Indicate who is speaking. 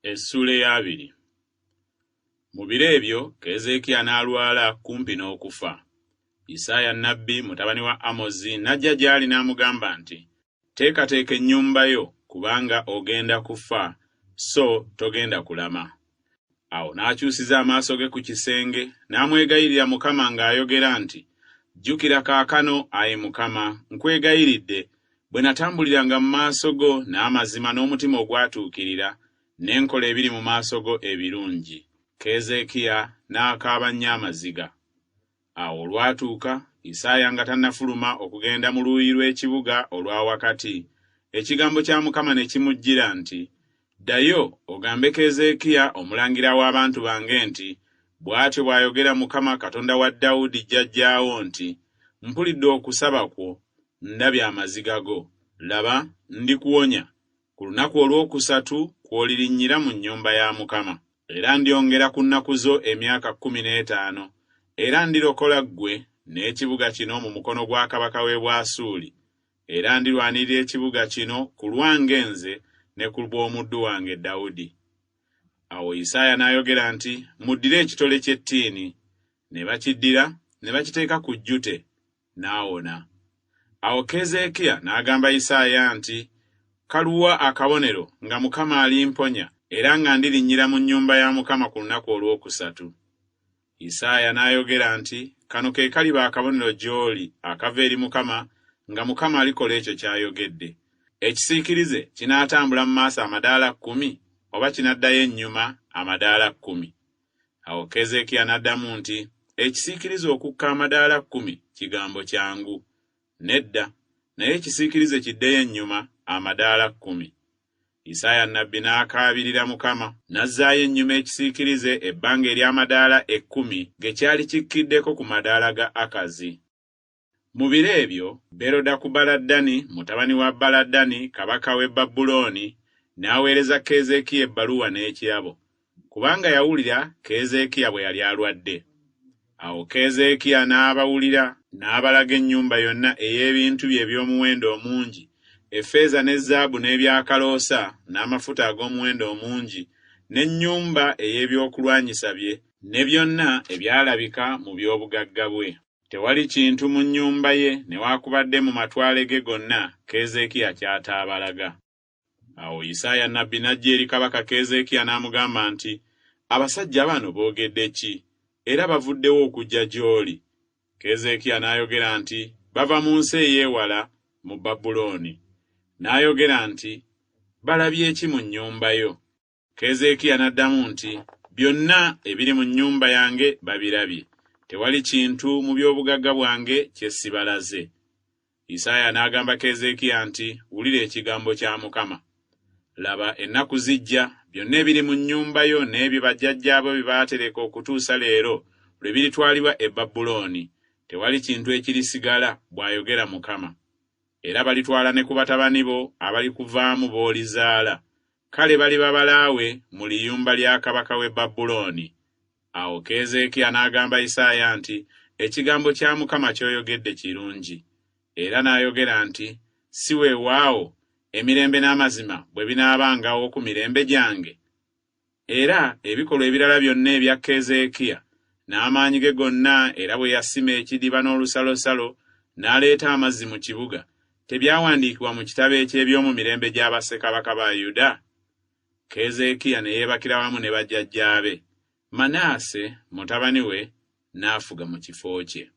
Speaker 1: Essuula ya 2. Mu biro ebyo Keezeekiya n'alwala kumpi n'okufa. Isaaya nnabbi mutabani wa Amozi n'ajja gy'ali n'amugamba nti, teekateeka ennyumba yo kubanga ogenda kufa, so togenda kulama. Awo n'akyusiza amaaso ge ku kisenge n'amwegayirira Mukama ng'ayogera nti, jjukira kaakano, ayi Mukama, nkwegayiridde, bwe natambuliranga mu maaso go n'amazima n'omutima ogwatuukirira, n'enkola ebiri mu maaso go ebirungi. Keezeekiya n'akaaba nnyo amaziga. Awo olwatuuka, Isaaya nga tannafuluma okugenda mu luuyi lw'ekibuga olwa wakati, ekigambo kya Mukama ne kimujjira nti, ddayo ogambe Keezeekiya omulangira w'abantu bange nti, bw'atyo bw'ayogera Mukama Katonda wa Dawudi jjajjaawo nti, mpulidde okusaba kwo, ndabye amaziga go. Laba, ndikuwonya ku lunaku olw'okusatu kw'olirinnyira mu nnyumba ya Mukama. Era ndyongera ku nnaku zo emyaka 15, era ndirokola ggwe n'ekibuga kino mu mukono gwa kabaka w'e Bwasuli, era ndirwanirira ekibuga kino ku lwange nze ne ku lw'omuddu wange Dawudi. Awo Isaaya n'ayogera nti, muddire ekitole ky'ettiini. Ne bakiddira, ne bakiteeka ku jjute, n'awona. Awo Keezeekiya n'agamba Isaaya nti, kaluwa akabonero nga Mukama alimponya, era nga ndirinnyira mu nnyumba ya Mukama ku lunaku olw'okusatu. Isaaya n'ayogera nti, kano ke kaliba akabonero gy'oli akava eri Mukama, nga Mukama alikola ekyo ky'ayogedde. Ekisiikirize kinaatambula mu maaso amadaala 10, oba kinaddayo ennyuma amadaala 10? Awo Keezeekiya n'addamu nti, ekisiikirize okukka amadaala 10 kigambo kyangu. Nedda, naye ekisiikirize kiddeyo ennyuma amadaala 10. Isaaya nnabbi n'akaabirira Mukama, n'azzaayo ennyuma ekisiikirize ebbanga ery'amadaala 10 ge kyali kikkiddeko ku madaala ga Akazi. Mu biro ebyo, Berodakubaladani mutabani wa Baladani kabaka w'e Babulooni n'aweereza Keezeekiya ebbaluwa n'ekirabo, kubanga yawulira Keezeekiya bwe yali alwadde. Awo Keezeekiya n'abawulira n'abalaga ennyumba yonna ey'ebintu bye eby'omuwendo omungi, effeeza ne zaabu n'ebyakaloosa n'amafuta ag'omuwendo omungi, n'ennyumba ey'ebyokulwanyisa bye, ne byonna ebyalabika mu by'obugagga bwe. Tewali kintu mu nnyumba ye newaakubadde mu matwale ge gonna Keezeekiya ky'ataabalaga. Awo Isaaya nnabbi n'ajja eri kabaka Keezeekiya n'amugamba nti, abasajja bano boogedde ki, era bavuddewo okujja gy'oli? Keezeekiya n'ayogera nti, bava mu nsi ey'ewala mu Babulooni. N'ayogera nti, balabye ki mu nnyumba yo? Keezeekiya n'addamu nti, byonna ebiri mu nnyumba yange babirabye. Tewali kintu mu by'obugagga bwange kye sibalaze. Isaaya n'agamba Keezeekiya nti, wulira ekigambo kya Mukama. Laba, ennaku zijja, byonna ebiri mu nnyumba yo n'ebyo bajjajjaabo bye baatereka okutuusa leero lwe biritwalibwa e Babulooni. Tewali kintu ekirisigala, bw'ayogera Mukama. Era balitwala ne ku batabani bo abalikuvaamu b'olizaala. Kale baliba balaawe mu liyumba lya kabaka w'e Babulooni. Awo Keezeekiya n'agamba Isaaya nti, ekigambo kya Mukama ky'oyogedde kirungi. Era n'ayogera nti, si weewaawo emirembe n'amazima bwe binaabangawo ku mirembe gyange? Era ebikolwa ebirala byonna ebya Keezeekiya n'amaanyi ge gonna, era bwe yasima ekidiba n'olusalosalo n'aleeta amazzi mu kibuga, tebyawandiikibwa mu kitabo eky'ebyomu mirembe gya bassekabaka ba Yuda? Keezeekiya ne yeebakira wamu ne bajjajjaabe. Manaase mutabani we n'afuga mu kifo kye.